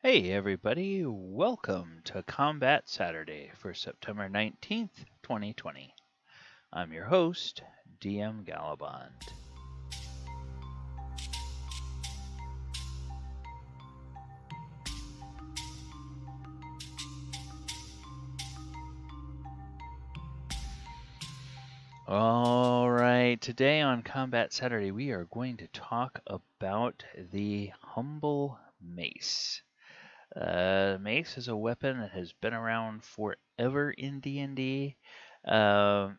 Hey everybody, welcome to Combat Saturday for September 19th, 2020. I'm your host, DM Gallibond. Alright, today on Combat Saturday we are going to talk about the Humble Mace. Mace is a weapon that has been around forever in D&D, and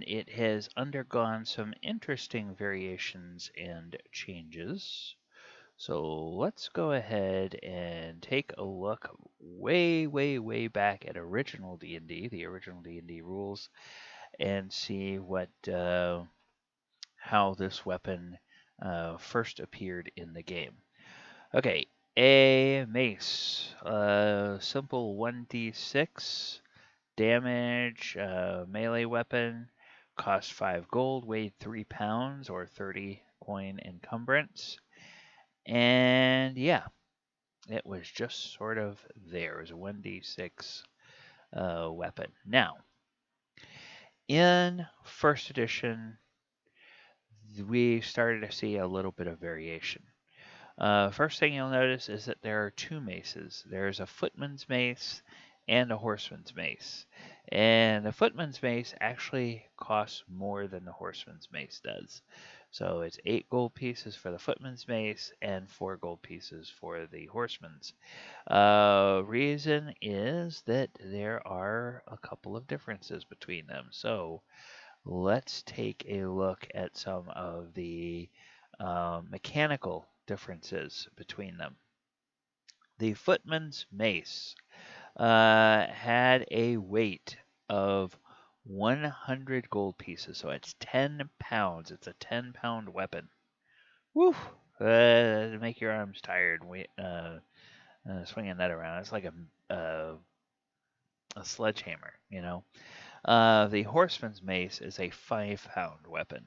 it has undergone some interesting variations and changes. So let's go ahead and take a look way back at original D&D, the original D&D rules, and see how this weapon first appeared in the game. Okay, a mace, simple 1d6 damage, melee weapon, cost 5 gold, weighed 3 pounds or 30 coin encumbrance. And yeah, it was just sort of there as a 1d6 weapon. Now, in first edition, we started to see a little bit of variation. First thing you'll notice is that there are two maces. There's a footman's mace and a horseman's mace. And the footman's mace actually costs more than the horseman's mace does. So it's 8 gold pieces for the footman's mace and 4 gold pieces for the horseman's. Reason is that there are a couple of differences between them. So let's take a look at some of the mechanical differences between them. The footman's mace had a weight of 100 gold pieces, so it's 10 pounds. It's a 10-pound weapon. Woo! Make your arms tired swinging that around. It's like a sledgehammer, you know. The horseman's mace is a 5-pound weapon.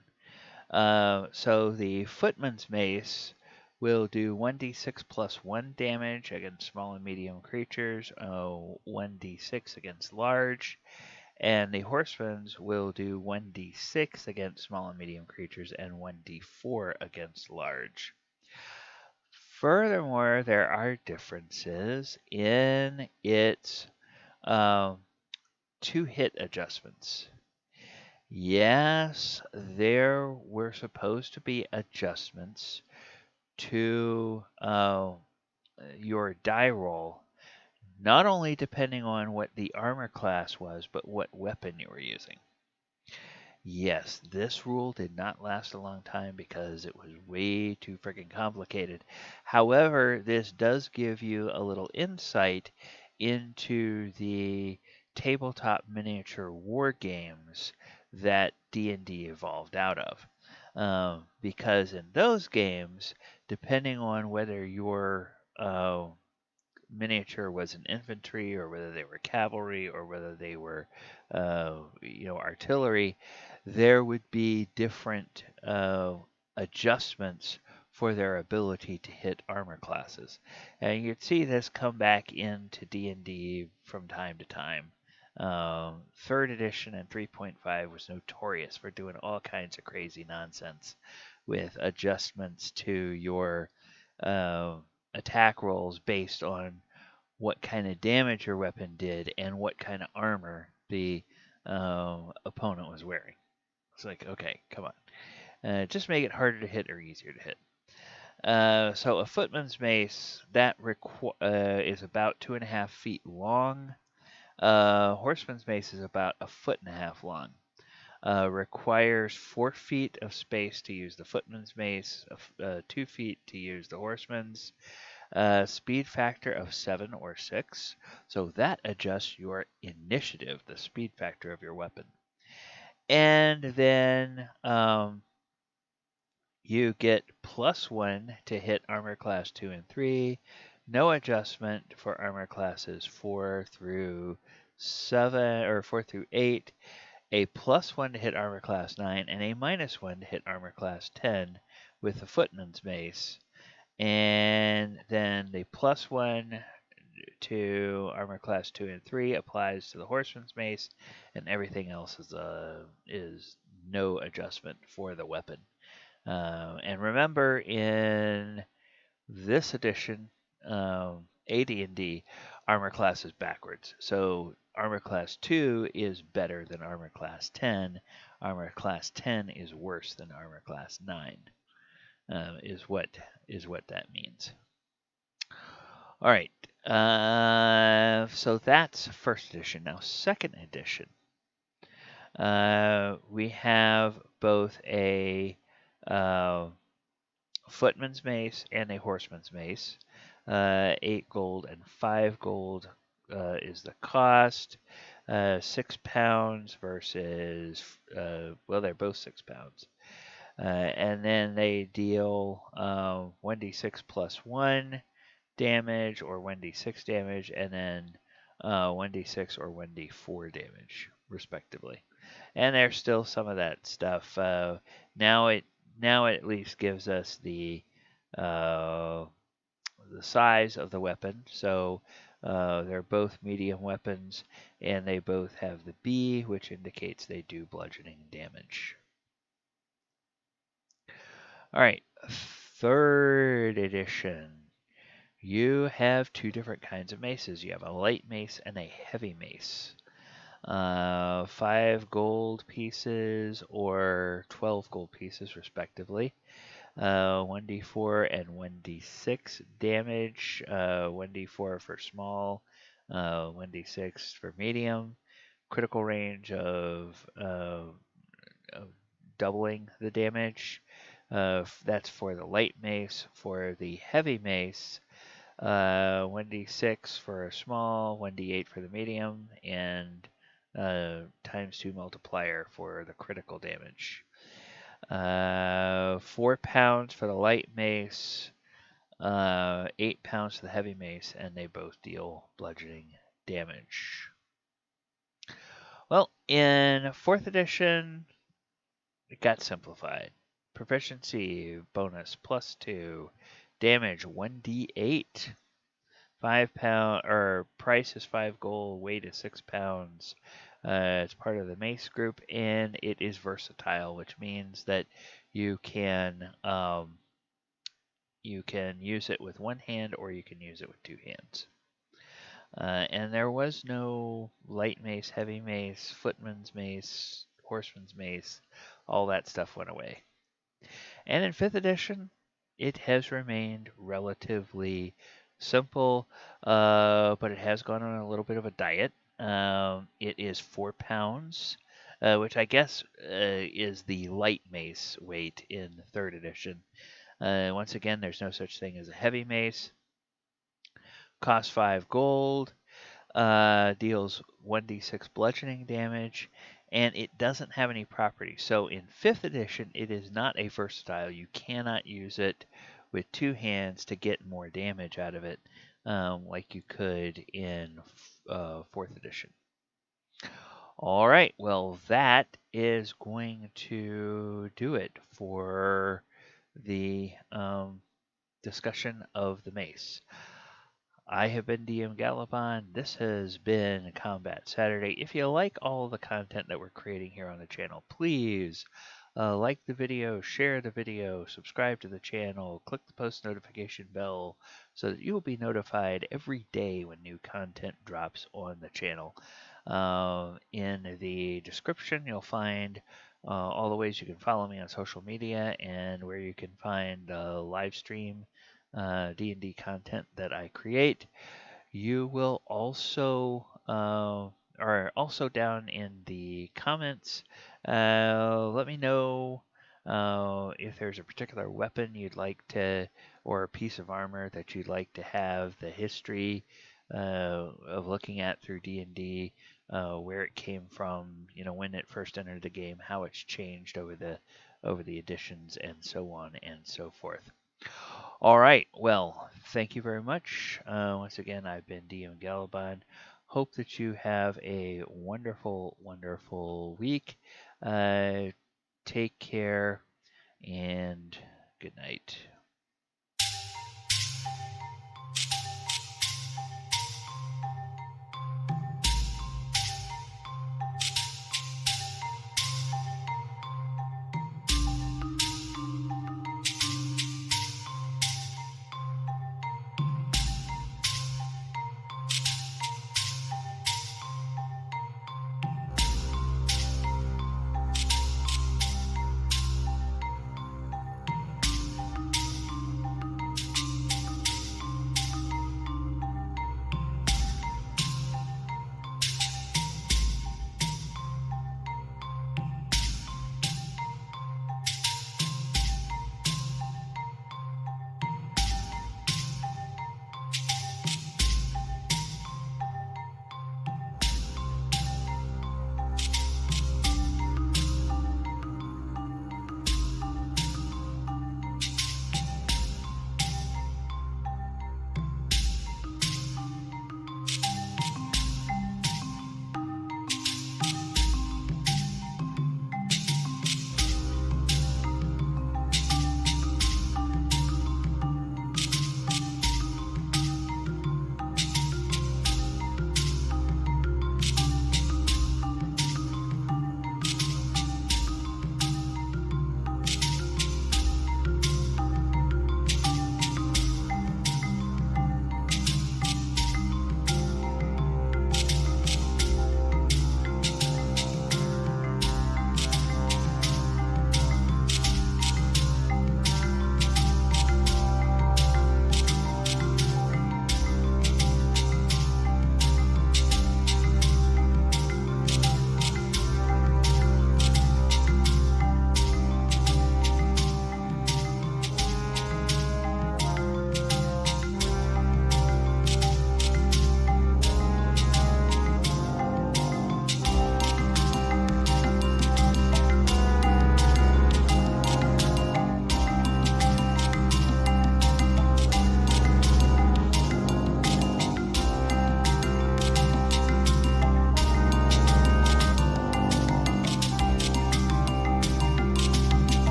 So the footman's mace will do 1d6 plus 1 damage against small and medium creatures, 1d6 against large, and the horseman's will do 1d6 against small and medium creatures and 1d4 against large. Furthermore, there are differences in its 2-hit adjustments. Yes, there were supposed to be adjustments to your die roll, not only depending on what the armor class was, but what weapon you were using. Yes, this rule did not last a long time because it was way too freaking complicated. However, this does give you a little insight into the tabletop miniature war games that D&D evolved out of. Because in those games, depending on whether your miniature was an infantry or whether they were cavalry or whether they were artillery, there would be different adjustments for their ability to hit armor classes. And you'd see this come back into D&D from time to time. 3rd edition and 3.5 was notorious for doing all kinds of crazy nonsense with adjustments to your attack rolls based on what kind of damage your weapon did and what kind of armor the opponent was wearing. It's like, okay, come on. Just make it harder to hit or easier to hit. So a footman's mace, that is about 2.5 feet long. Horseman's mace is about 1.5 feet long. Requires 4 feet of space to use the footman's mace, 2 feet to use the horseman's. Speed factor of 7 or 6. So that adjusts your initiative, the speed factor of your weapon. And then you get +1 to hit armor class 2 and 3. No adjustment for armor classes 4 through 8. A +1 to hit armor class 9, and a -1 to hit armor class 10 with the footman's mace. And then then the +1 to armor class 2 and 3 applies to the horseman's mace, and everything else is no adjustment for the weapon. And remember, in this edition, AD&D, armor class is backwards. So armor class 2 is better than armor class 10. Armor class 10 is worse than armor class 9. Is what that means. All right. So that's first edition. Now, second edition, we have both a footman's mace and a horseman's mace. 8 gold and 5 gold is the cost. 6 pounds versus, well, they're both 6 pounds. And then they deal 1d6 plus 1 damage or 1d6 damage, and then 1d6 or 1d4 damage, respectively. And there's still some of that stuff. Now it at least gives us the size of the weapon. So they're both medium weapons, and they both have the B, which indicates they do bludgeoning damage. All right, third edition. You have two different kinds of maces. You have a light mace and a heavy mace. 5 gold pieces or 12 gold pieces, respectively. 1d4 and 1d6 damage. 1d4 for small, 1d6 for medium. Critical range of doubling the damage. That's for the light mace. For the heavy mace, 1d6 for a small, 1d8 for the medium, and times 2 multiplier for the critical damage. 4 pounds for the light mace, 8 pounds for the heavy mace, and they both deal bludgeoning damage. Well, in 4th edition, it got simplified. Proficiency bonus +2, damage 1d8. 5 pound, or price is 5 gold, weight is 6 pounds. It's part of the mace group, and it is versatile, which means that you can use it with one hand or you can use it with two hands. And there was no light mace, heavy mace, footman's mace, horseman's mace. All that stuff went away. And in 5th edition, it has remained relatively simple, but it has gone on a little bit of a diet. It is 4 pounds, which I guess is the light mace weight in 3rd edition. Once again, there's no such thing as a heavy mace. Costs 5 gold, deals 1d6 bludgeoning damage, and it doesn't have any properties. So in 5th edition, it is not a versatile. You cannot use it with two hands to get more damage out of it, like you could in 4th edition. All right, well, that is going to do it for the discussion of the mace. I have been DM Gallibond. This has been Combat Saturday. If you like all the content that we're creating here on the channel, please like the video, share the video, subscribe to the channel, click the post notification bell so that you will be notified every day when new content drops on the channel. In the description, you'll find all the ways you can follow me on social media and where you can find live stream D&D content that I create. You will also, or also down in the comments, let me know if there's a particular weapon you'd like to, or a piece of armor that you'd like to have the history of looking at through D&D, where it came from, when it first entered the game, how it's changed over the editions, and so on and so forth. All right. Well, thank you very much. Once again, I've been DM Gallibond. Hope that you have a wonderful, wonderful week. Take care and good night.